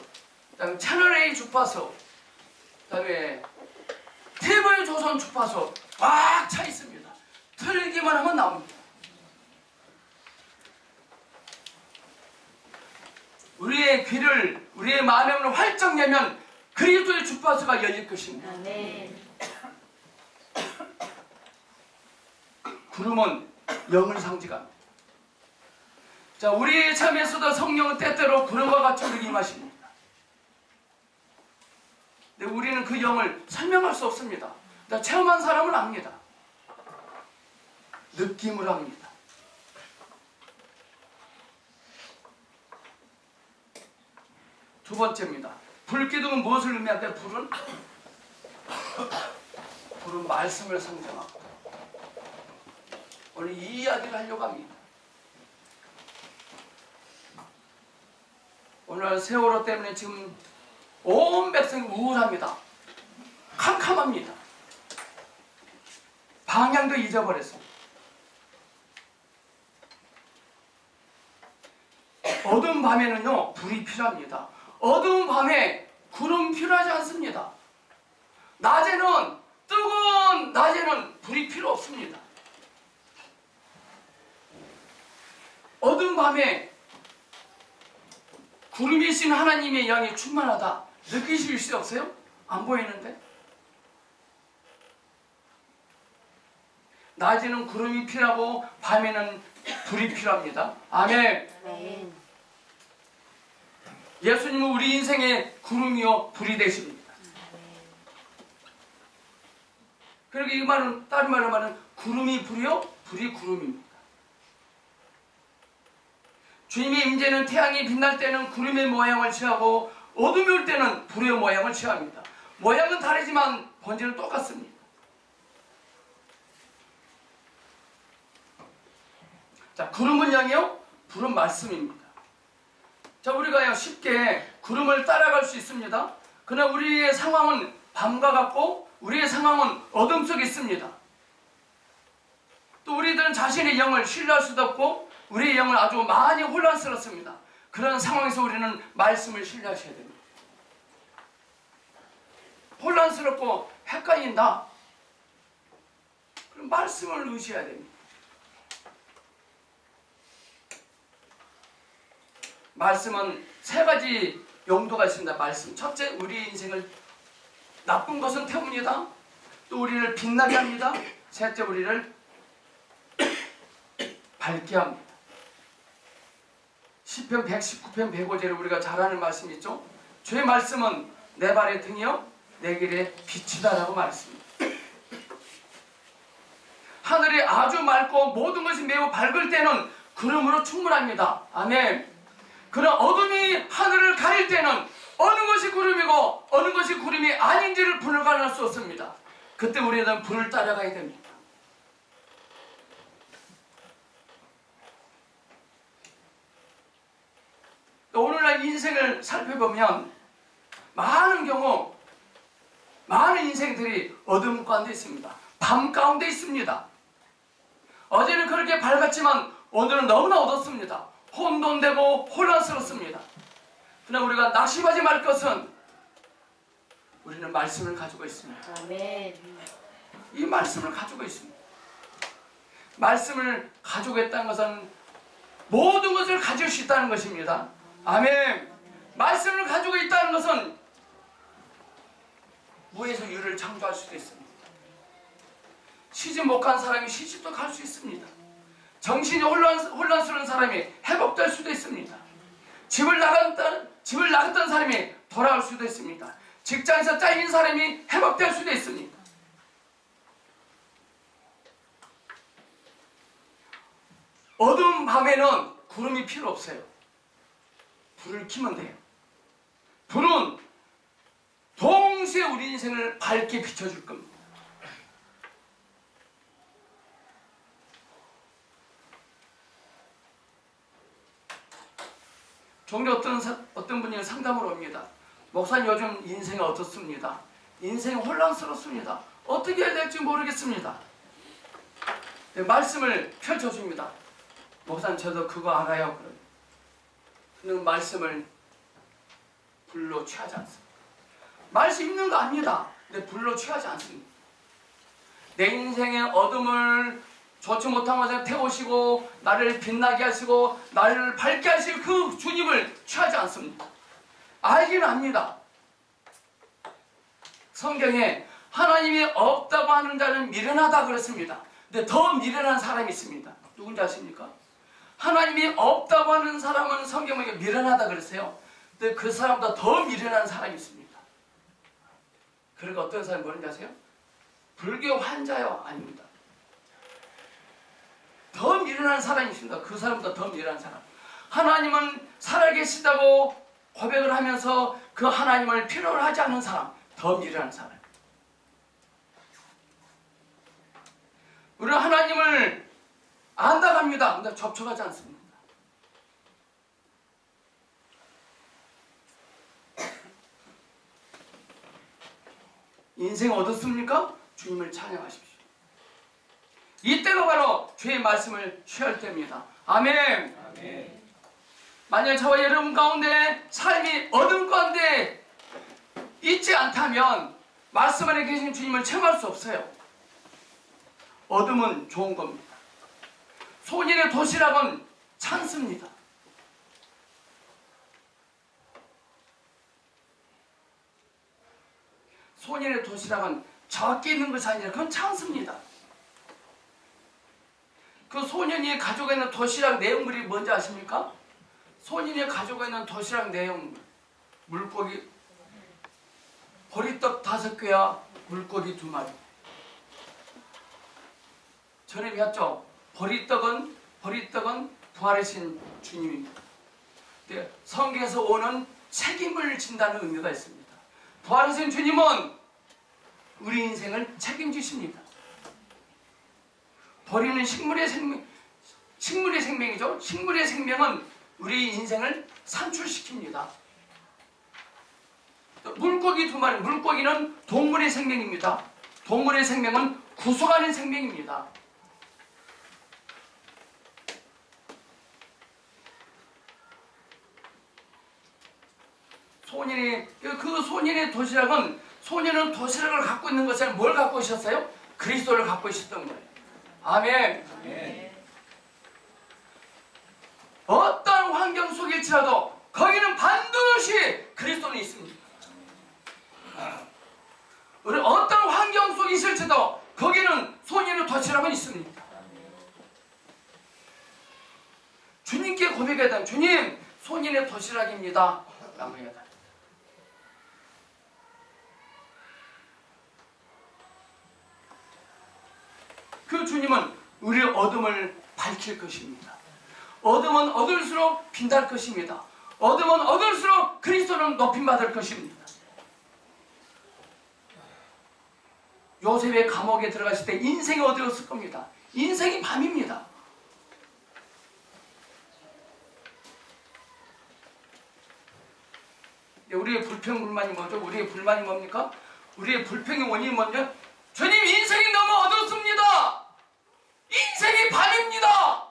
그다음에 채널A 주파수, 그다음에 TV 조선 주파수 꽉 차 있습니다. 틀기만 하면 나옵니다. 우리의 귀를, 우리의 마음의 문을 활짝 열면 그리스도의 주파수가 열릴 것입니다. 아멘. 구름은 영을 상징합니다. 자, 우리의 삶에서도 성령은 때때로 구름과 같이 우리에게 임하십니다. 근데 우리는 그 영을 설명할 수 없습니다. 체험한 사람은 압니다. 느낌으로 합니다. 두 번째입니다. 불기둥은 무엇을 의미할까요? 불은 말씀을 상징하고, 오늘 이 이야기를 하려고 합니다. 오늘 세월호 때문에 지금 온 백성이 우울합니다. 캄캄합니다. 방향도 잊어버렸습니다. 어두운 밤에는요, 불이 필요합니다. 어두운 밤에 구름 필요하지 않습니다. 낮에는, 뜨거운 낮에는 불이 필요 없습니다. 어두운 밤에 구름이신 하나님의 영이 충만하다 느끼실 수 없어요? 안 보이는데? 낮에는 구름이 필요하고 밤에는 불이 필요합니다. 아멘. 아멘. 예수님은 우리 인생의 구름이요 불이 되십니다. 그러니까 이 말은, 다른 말로 말하면 구름이 불이요 불이 구름입니다. 주님의 임재는 태양이 빛날 때는 구름의 모양을 취하고 어둠이 올 때는 불의 모양을 취합니다. 모양은 다르지만 본질은 똑같습니다. 자, 구름은 양이요, 불은 말씀입니다. 자, 우리가 쉽게 구름을 따라갈 수 있습니다. 그러나 우리의 상황은 밤과 같고 우리의 상황은 어둠 속에 있습니다. 또 우리들은 자신의 영을 신뢰할 수도 없고 우리의 영은 아주 많이 혼란스럽습니다. 그런 상황에서 우리는 말씀을 신뢰하셔야 됩니다. 혼란스럽고 헷갈린다. 그럼 말씀을 의지해야 됩니다. 말씀은 세 가지 용도가 있습니다. 말씀. 첫째, 우리의 인생을 나쁜 것은 태웁니다. 또 우리를 빛나게 합니다. 셋째, 우리를 밝게 합니다. 시편 119편 105절에 우리가 잘 아는 말씀이 있죠. 주의 말씀은 내 발의 등이요 내 길의 빛이다라고 말했습니다. 하늘이 아주 맑고 모든 것이 매우 밝을 때는 구름으로 충분합니다. 아멘. 그러나 어둠이 하늘을 가릴 때는 어느 것이 구름이고 어느 것이 구름이 아닌지를 분간할 수 없습니다. 그때 우리는 불을 따라가야 됩니다. 오늘날 인생을 살펴보면 많은 경우 많은 인생들이 어둠 가운데 있습니다. 밤 가운데 있습니다. 어제는 그렇게 밝았지만 오늘은 너무나 어둡습니다. 혼돈되고 혼란스럽습니다. 그러나 우리가 낙심하지 말 것은 우리는 말씀을 가지고 있습니다. 아멘. 이 말씀을 가지고 있습니다. 말씀을 가지고 있다는 것은 모든 것을 가질 수 있다는 것입니다. 아멘. 말씀을 가지고 있다는 것은 무에서 유를 창조할 수도 있습니다. 시집 못 간 사람이 시집도 갈 수 있습니다. 정신이 혼란스러운 사람이 회복될 수도 있습니다. 집을 나갔던 사람이 돌아올 수도 있습니다. 직장에서 잘린 사람이 회복될 수도 있습니다. 어두운 밤에는 구름이 필요 없어요. 불을 켜면 돼요. 불은 동시에 우리 인생을 밝게 비춰줄 겁니다. 종종 어떤 분이 상담을 옵니다. 목사님, 요즘 인생이 어떻습니다. 인생이 혼란스럽습니다. 어떻게 해야 될지 모르겠습니다. 네, 말씀을 펼쳐줍니다. 목사님, 저도 그거 알아요. 그는 말씀을 불로 취하지 않습니다. 말씀 있는 거 압니다. 근데 불로 취하지 않습니다. 내 인생의 어둠을 좋지 못한 것을 태우시고 나를 빛나게 하시고 나를 밝게 하실 그 주님을 취하지 않습니다. 알기는 합니다. 성경에 하나님이 없다고 하는 자는 미련하다 그랬습니다. 근데 더 미련한 사람이 있습니다. 누군지 아십니까? 하나님이 없다고 하는 사람은 성경에 미련하다 그랬어요. 근데 그 사람보다 더 미련한 사람이 있습니다. 그러니까 어떤 사람이 뭐는지 아세요? 불교 환자요? 아닙니다. 더 미련한 사람이 있습니다. 그 사람보다 더 미련한 사람. 하나님은 살아계시다고 고백을 하면서 그 하나님을 필요로 하지 않는 사람, 더 미련한 사람. 우리는 하나님을 안다고 합니다. 근데 접촉하지 않습니다. 인생 어떻습니까? 주님을 찬양하십시오. 이때가 바로 주의 말씀을 취할 때입니다. 아멘. 아멘. 만약 저와 여러분 가운데 삶이 어둠 가운데 있지 않다면 말씀 안에 계신 주님을 체험할 수 없어요. 어둠은 좋은 겁니다. 소년의 도시락은 찬스입니다. 소년의 도시락은 적게 있는 것이 아니라 그건 찬스입니다. 그 소년이 가지고 있는 도시락 내용물이 뭔지 아십니까? 소년이 가지고 있는 도시락 내용물, 물고기 보리떡 5개와 물고기 2마리. 전에 배웠죠? 보리떡은 부활하신 주님입니다. 성경에서 오는 책임을 진다는 의미가 있습니다. 부활하신 주님은 우리 인생을 책임지십니다. 보리는 식물의 생명이죠. 식물의 생명은 우리 인생을 산출시킵니다. 물고기 2마리, 물고기는 동물의 생명입니다. 동물의 생명은 구속하는 생명입니다. 그 소년의 도시락은, 소년은 도시락을 갖고 있는 것을 뭘 갖고 있었어요? 그리스도를 갖고 있었던 거예요. 아멘. 아멘. 어떤 환경 속일지라도 거기는 반드시 그리스도는 있습니다. 우리 어떤 환경 속에 있을지도 거기는 소년의 도시락은 있습니다. 주님께 고백해야 된다. 주님, 소년의 도시락입니다. 라고 해야 된다. 그 주님은 우리의 어둠을 밝힐 것입니다. 어둠은 어둘수록 빛날 것입니다. 어둠은 어둘수록 그리스도는 높임받을 것입니다. 요셉의 감옥에 들어갔을 때 인생이 어두웠을 겁니다. 인생이 밤입니다. 우리의 불평, 불만이 뭐죠? 우리의 불만이 뭡니까? 우리의 불평의 원인이 뭐냐? 주님, 인생이 너무 어둡습니다. 인생이 밤입니다.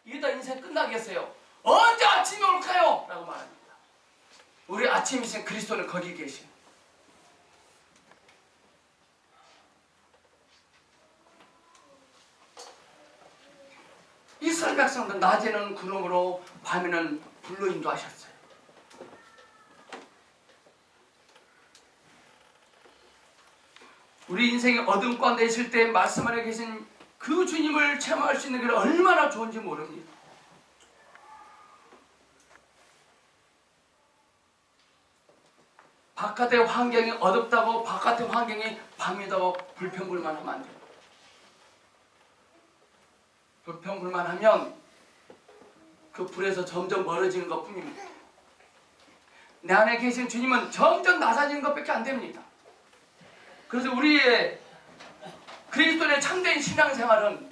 이러다 인생 끝나겠어요. 언제 아침이 올까요? 라고 말합니다. 우리 아침 인생 그리스도는 거기 계셔요. 이스라엘 백성들 낮에는 구름으로 밤에는 불로 인도하셨어요. 우리 인생의 어둠 가운데 있을 때 말씀 안에 계신 그 주님을 체험할 수 있는 게 얼마나 좋은지 모릅니다. 바깥의 환경이 어둡다고, 바깥의 환경이 밤이다고 불평불만하면 안 돼요. 불평불만하면 그 불에서 점점 멀어지는 것 뿐입니다. 내 안에 계신 주님은 점점 낮아지는 것밖에 안 됩니다. 그래서 우리의 그리스도의 참된 신앙생활은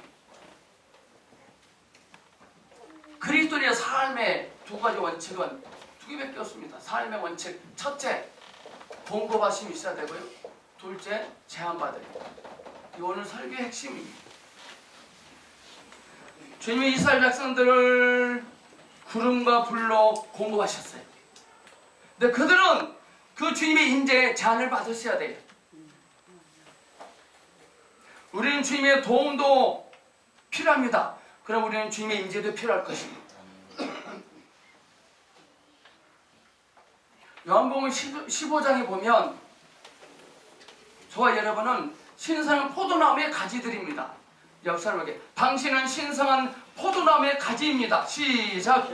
그리스도의 삶의 2가지 원칙은 2개밖에 없습니다. 삶의 원칙, 첫째, 동거하심이 있어야 되고요. 둘째, 제한받아요. 이 오늘 설교의 핵심입니다. 주님이 이스라엘 백성들을 구름과 불로 공급하셨어요. 근데 그들은 그 주님의 인재에 제한을 받으셔야 돼요. 우리는 주님의 도움도 필요합니다. 그럼 우리는 주님의 인재도 필요할 것입니다. 요한복음 15장에 보면 저와 여러분은 신성한 포도나무의 가지들입니다. 역사를 보게. 당신은 신성한 포도나무의 가지입니다. 시작.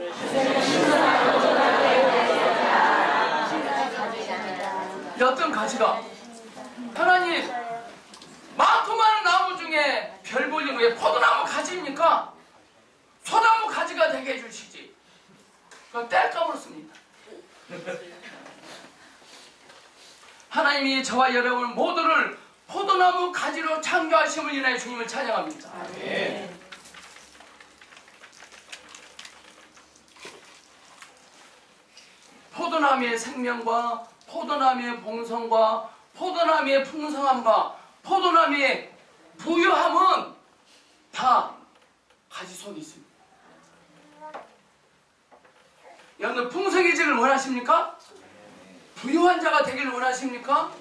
어떤 가지가? 하나님, 많고 많은 나무 중에 별 보이는 왜 포도나무 가지입니까? 소나무 가지가 되게 해주시지. 그걸 뗄감으로 씁니다. 하나님이 저와 여러분 모두를 포도나무 가지로 창조하심을 인하여 주님을 찬양합니다. 아멘. 포도나무의 생명과 포도나무의 봉성과 포도나무의 풍성함과 포도나무의 부유함은 다 가지 속에 있습니다. 여러분 풍성해지기를 원하십니까? 부유한 자가 되기를 원하십니까?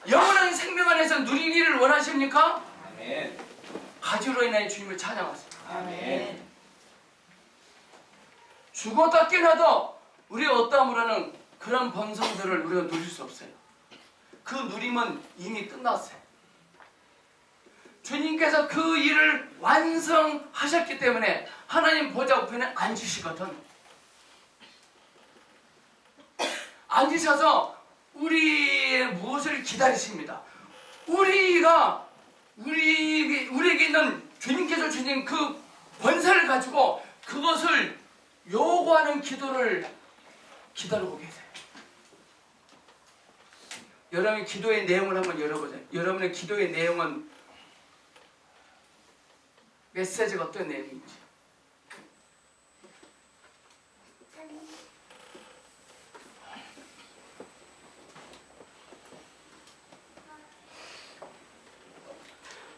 영원한 생명 안에서 누리기를 원하십니까? 아멘. 가지로 인하여 주님을 찬양하세요. 아멘. 죽었다 깨어나도 우리의 어떠함으로는 그런 번성들을 우리가 누릴 수 없어요. 그 누림은 이미 끝났어요. 주님께서 그 일을 완성하셨기 때문에 하나님 보좌 우편에 앉으시거든. 앉으셔서 우리의 무엇을 기다리십니다. 우리에게 있는 주님께서 주신 그 권세를 가지고 그것을 요구하는 기도를 기다리고 계세요. 여러분의 기도의 내용을 한번 열어보세요. 여러분의 기도의 내용은 메시지가 어떤 내용인지.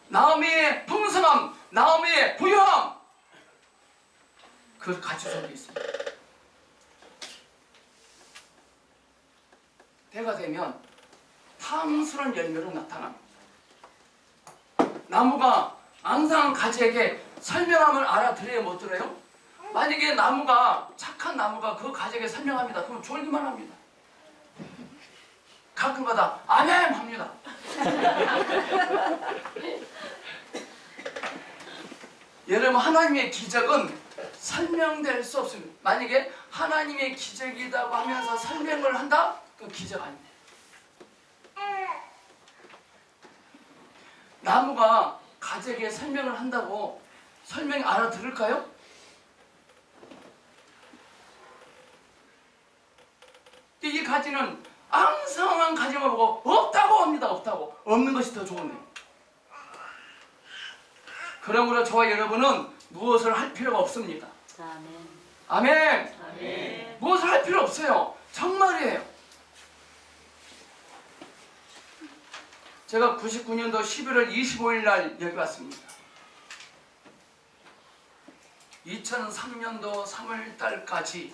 나오미의 풍성함, 나오미의 부유함, 그 가치 속에 있습니다. 때가 되면 탐스러운 열매로 나타납니다. 나무가 앙상한 가지에게 설명함을 알아들어야 못 들어요? 만약에 나무가 착한 나무가 그 가지에게 설명합니다. 그럼 졸기만 합니다. 가끔가다 아멘 합니다. 여러분 하나님의 기적은 설명될 수 없습니다. 만약에 하나님의 기적이라고 하면서 설명을 한다? 그건 기적 아닙니다. 나무가 가지에게 설명을 한다고 설명이 알아들을까요? 이 가지는 앙상한 가지만 보고 없다고 합니다. 없다고. 없는 것이 더 좋은데. 그러므로 저와 여러분은 무엇을 할 필요가 없습니다. 아멘. 아멘. 아멘. 무엇을 할 필요 없어요. 정말이에요. 제가 99년도 11월 25일 날 여기 왔습니다. 2003년도 3월 달까지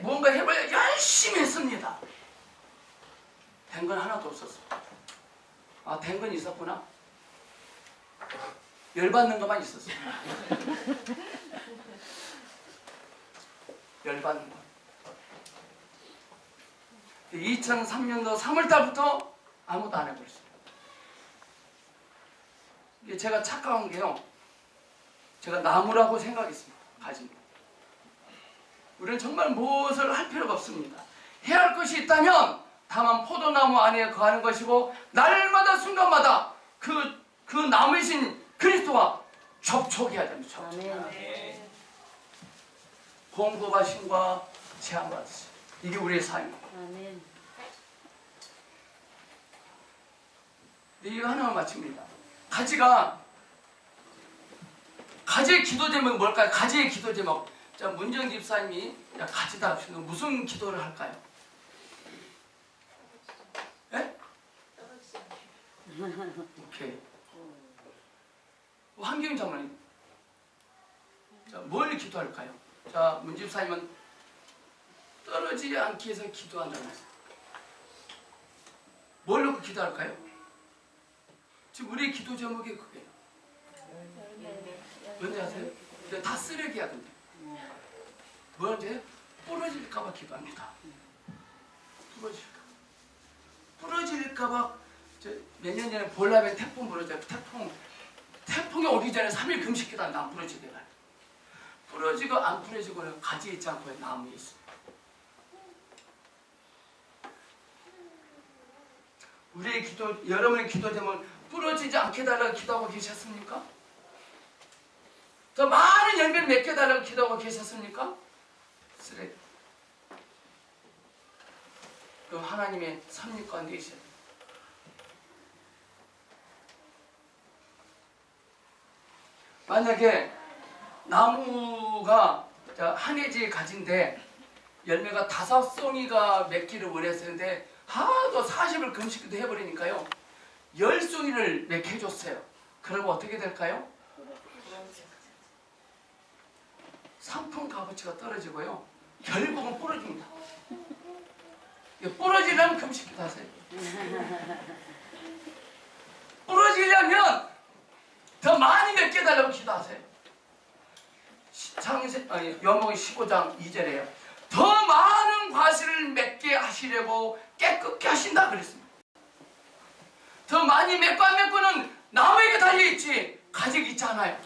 뭔가 해봐야 열심히 했습니다. 된 건 하나도 없었어요. 아, 된 건 있었구나. 열받는 것만 있었어요. 열받는 것. 2003년도 3월달부터 아무것도 안 해버렸어요. 이게 제가 착각한 게요. 제가 나무라고 생각했습니다. 가지. 우리는 정말 무엇을 할 필요가 없습니다. 해야 할 것이 있다면 다만 포도나무 안에 거하는 것이고 날마다 순간마다 그 나무이신 그리스도와 접촉해야 됩니다. 접촉. 아멘. 공급하심과 제한받으심. 이게 우리의 삶입니다. 아멘. 이거 하나만 마칩니다. 가지의 기도 제목은 뭘까요? 가지의 기도 제목. 자, 문정 집사님이 가지다 하시는 무슨 기도를 할까요? 예? 오케이. 한경 장로님. 자, 뭘 기도할까요? 자, 문 집사님은 떨어지지 않기 위해서 기도한다는 말씀. 뭘 놓고 기도할까요? 지금 우리의 기도 제목이 그게요. 뭔지 아세요? 근데 다 쓰레기야, 근데. 뭐라는지 부러질 부러질까봐 기도합니다. 부러질까봐. 몇 년 전에 볼라벤 태풍 불어져요. 태풍이 오기 전에 3일 금식 기도하는데 안 부러지게 가요. 부러지고 안 부러지고는 가지 있지 않고 나무에 있습니다. 우리의 기도, 여러분의 기도되면 부러지지 않게 달라고 기도하고 계셨습니까? 더 많은 열매를 맺게 달라고 기도하고 계셨습니까? 쓰레기. 그럼 하나님의 섭리 가운데 있어야 돼요. 만약에 나무가 한해지 가지인데 열매가 5송이가 맺기를 원했었는데 하도 40을 금식도 해버리니까요 10송이를 맺게 해줬어요. 그러면 어떻게 될까요? 상품 값어치가 떨어지고요 결국은 부러집니다. 부러지려면 금식기도 하세요. 부러지려면 더 많이 맺게 해달라고 기도하세요. 요한복음 15장 2절에요. 더 많은 과실을 맺게 하시려고 깨끗게 하신다 그랬습니다. 더 많이 맺고 안 맺고는 나무에게 달려있지 가지가 있지 않아요.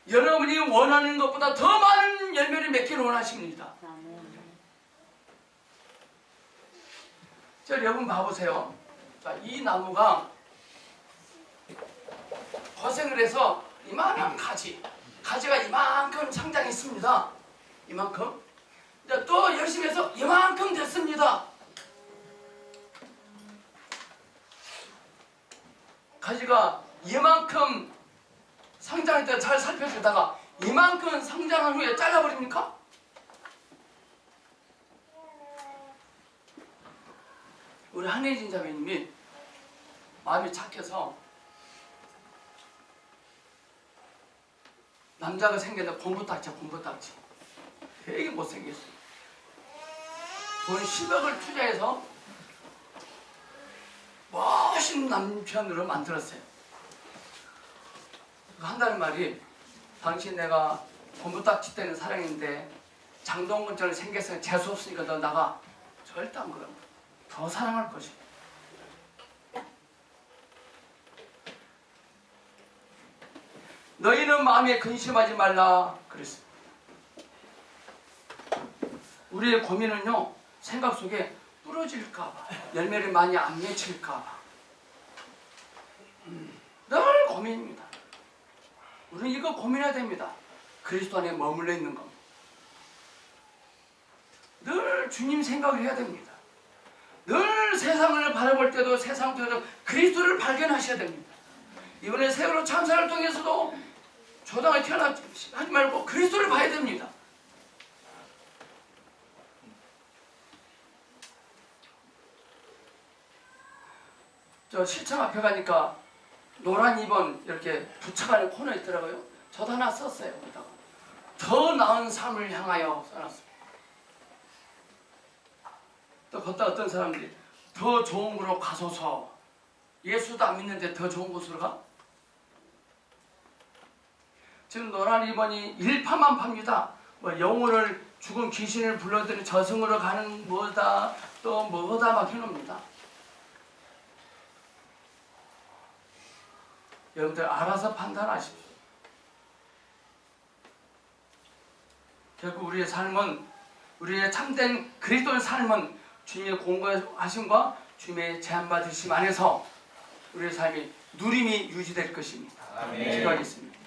여러분이 원하는 것보다 더 많은 열매를 맺기를 원하십니다. 자, 여러분 봐보세요. 자, 이 나무가 고생을 해서 이만한 가지가 이만큼 성장했습니다. 이만큼. 이제 또 열심히 해서 이만큼 됐습니다. 가지가 이만큼 성장할 때 잘 살펴주다가 이만큼 성장한 후에 잘라버립니까? 우리 한혜진 자매님이 마음이 착해서 남자가 생겼는데 공부딱지 되게 못생겼어요. 돈 10억을 투자해서 멋있는 남편으로 만들었어요. 한다는 말이 당신 내가 공부딱지 때는 사랑했는데 장동건처럼 생겼으니 재수없으니까 너 나가. 절대 안 그럽니다. 더 사랑할 것이. 너희는 마음에 근심하지 말라 그랬습니다. 우리의 고민은요 생각 속에 부러질까봐 열매를 많이 안 맺힐까봐 늘 고민입니다. 우리는 이거 고민해야 됩니다. 그리스도 안에 머물러 있는 겁니다. 늘 주님 생각을 해야 됩니다. 늘 세상을 바라볼 때도 세상 속에서 그리스도를 발견하셔야 됩니다. 이번에 세월호 참사를 통해서도 조당을 태어나지 말고 그리스도를 봐야 됩니다. 저 시청 앞에 가니까 노란 2번 이렇게 붙여가는 코너 있더라고요. 저도 하나 썼어요. 거기다가 더 나은 삶을 향하여 써놨습니다. 또 걷다 어떤 사람들이 더 좋은 곳으로 가소서. 예수도 안 믿는데 더 좋은 곳으로 가? 지금 노란 2번이 일파만파입니다. 뭐 영혼을 죽은 귀신을 불러들이는 저승으로 가는 뭐다 또 뭐다 막 해놓습니다. 여러분들 알아서 판단하십시오. 결국 우리의 삶은 우리의 참된 그리스도의 삶은 주님의 공고하심과 주님의 제한받으심 안에서 우리의 삶이 누림이 유지될 것입니다. 기도하겠습니다.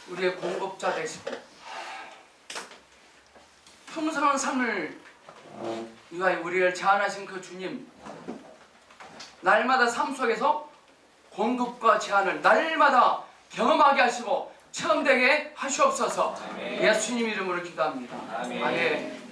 우리의 공급자 되시고 풍성한 삶을 위하여 우리를 제한하신 그 주님, 날마다 삶 속에서 공급과 제한을 날마다 경험하게 하시고 체험되게 하시옵소서. 예수님 이름으로 기도합니다. 아멘.